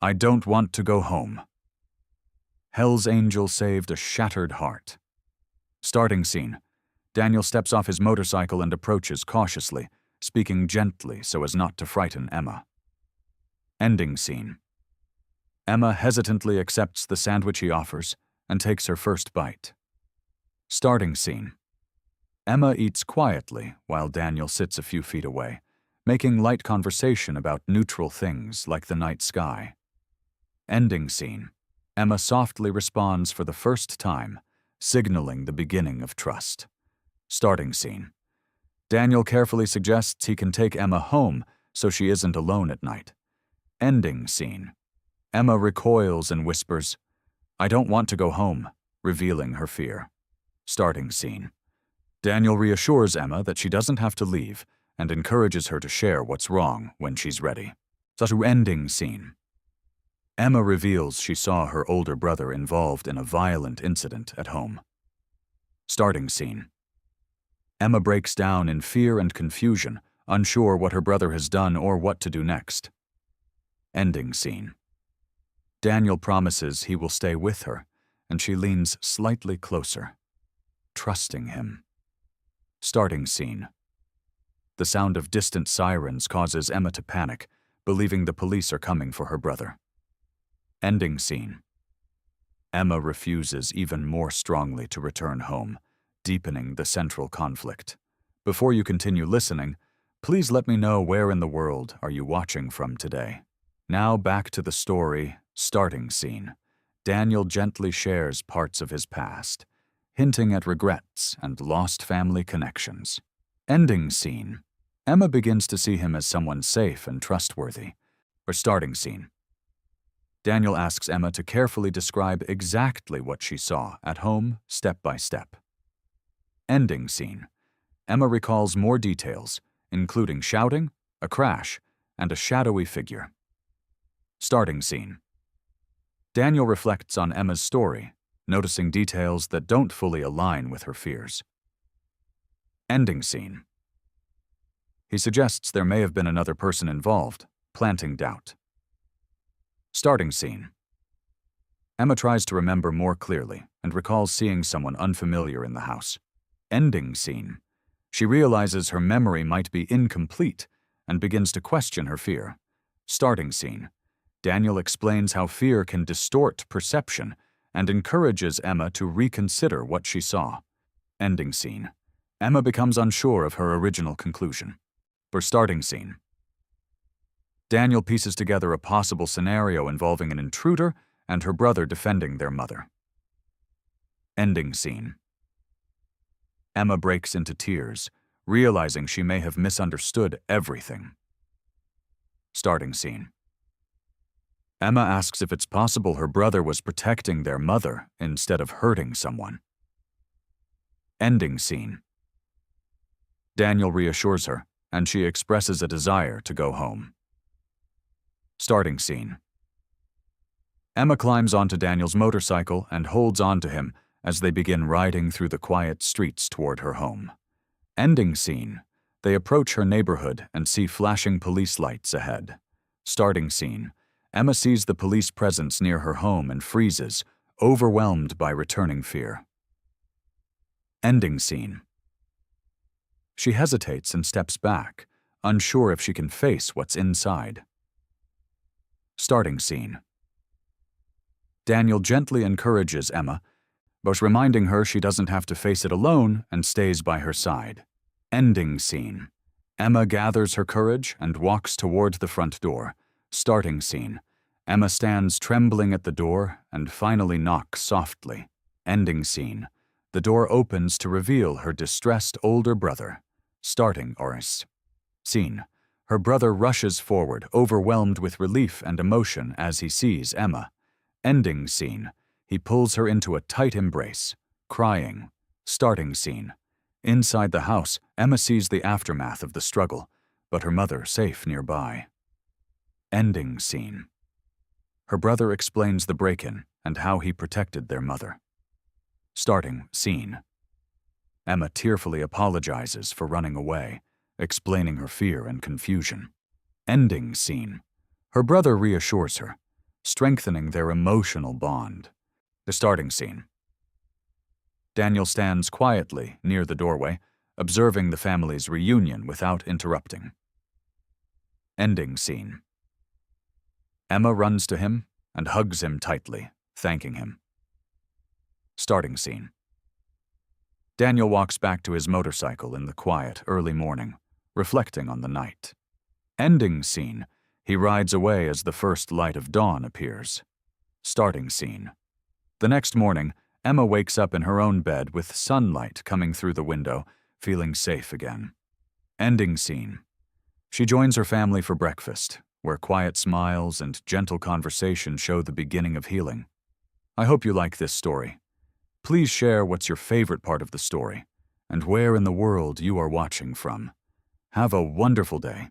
I don't want to go home. Hell's Angel saved a shattered heart. Starting scene. Daniel steps off his motorcycle and approaches cautiously, speaking gently so as not to frighten Emma. Ending scene. Emma hesitantly accepts the sandwich he offers and takes her first bite. Starting scene. Emma eats quietly while Daniel sits a few feet away, making light conversation about neutral things like the night sky. Ending scene. Emma softly responds for the first time, signaling the beginning of trust. Starting scene. Daniel carefully suggests he can take Emma home so she isn't alone at night. Ending scene. Emma recoils and whispers, "I don't want to go home," revealing her fear. Starting scene. Daniel reassures Emma that she doesn't have to leave and encourages her to share what's wrong when she's ready. So ending scene. Emma reveals she saw her older brother involved in a violent incident at home. Starting scene. Emma breaks down in fear and confusion, unsure what her brother has done or what to do next. Ending scene. Daniel promises he will stay with her, and she leans slightly closer, trusting him. Starting scene. The sound of distant sirens causes Emma to panic, believing the police are coming for her brother. Ending scene. Emma refuses even more strongly to return home, deepening the central conflict. Before you continue listening, please let me know where in the world are you watching from today. Now back to the story. Starting scene. Daniel gently shares parts of his past, hinting at regrets and lost family connections. Ending scene. Emma begins to see him as someone safe and trustworthy. Or starting scene. Daniel asks Emma to carefully describe exactly what she saw at home, step by step. Ending scene. Emma recalls more details, including shouting, a crash, and a shadowy figure. Starting scene. Daniel reflects on Emma's story, noticing details that don't fully align with her fears. Ending scene. He suggests there may have been another person involved, planting doubt. Starting scene. Emma tries to remember more clearly and recalls seeing someone unfamiliar in the house. Ending scene. She realizes her memory might be incomplete and begins to question her fear. Starting scene. Daniel explains how fear can distort perception and encourages Emma to reconsider what she saw. Ending scene. Emma becomes unsure of her original conclusion. For starting scene. Daniel pieces together a possible scenario involving an intruder and her brother defending their mother. Ending scene. Emma breaks into tears, realizing she may have misunderstood everything. Starting scene. Emma asks if it's possible her brother was protecting their mother instead of hurting someone. Ending scene. Daniel reassures her, and she expresses a desire to go home. Starting scene. Emma climbs onto Daniel's motorcycle and holds on to him as they begin riding through the quiet streets toward her home. Ending scene. They approach her neighborhood and see flashing police lights ahead. Starting scene. Emma sees the police presence near her home and freezes, overwhelmed by returning fear. Ending scene. She hesitates and steps back, unsure if she can face what's inside. Starting scene. Daniel gently encourages Emma, but reminding her she doesn't have to face it alone and stays by her side. Ending scene. Emma gathers her courage and walks toward the front door. Starting scene. Emma stands trembling at the door and finally knocks softly. Ending scene. The door opens to reveal her distressed older brother. Starting scene. Her brother rushes forward, overwhelmed with relief and emotion as he sees Emma. Ending scene. He pulls her into a tight embrace, crying. Starting scene. Inside the house, Emma sees the aftermath of the struggle, but her mother safe nearby. Ending scene. Her brother explains the break-in and how he protected their mother. Starting scene. Emma tearfully apologizes for running away, explaining her fear and confusion. Ending scene. Her brother reassures her, strengthening their emotional bond. The starting scene. Daniel stands quietly near the doorway, observing the family's reunion without interrupting. Ending scene. Emma runs to him and hugs him tightly, thanking him. Starting scene. Daniel walks back to his motorcycle in the quiet, early morning, reflecting on the night. Ending scene. He rides away as the first light of dawn appears. Starting scene. The next morning, Emma wakes up in her own bed with sunlight coming through the window, feeling safe again. Ending scene. She joins her family for breakfast, where quiet smiles and gentle conversation show the beginning of healing. I hope you like this story. Please share what's your favorite part of the story and where in the world you are watching from. Have a wonderful day.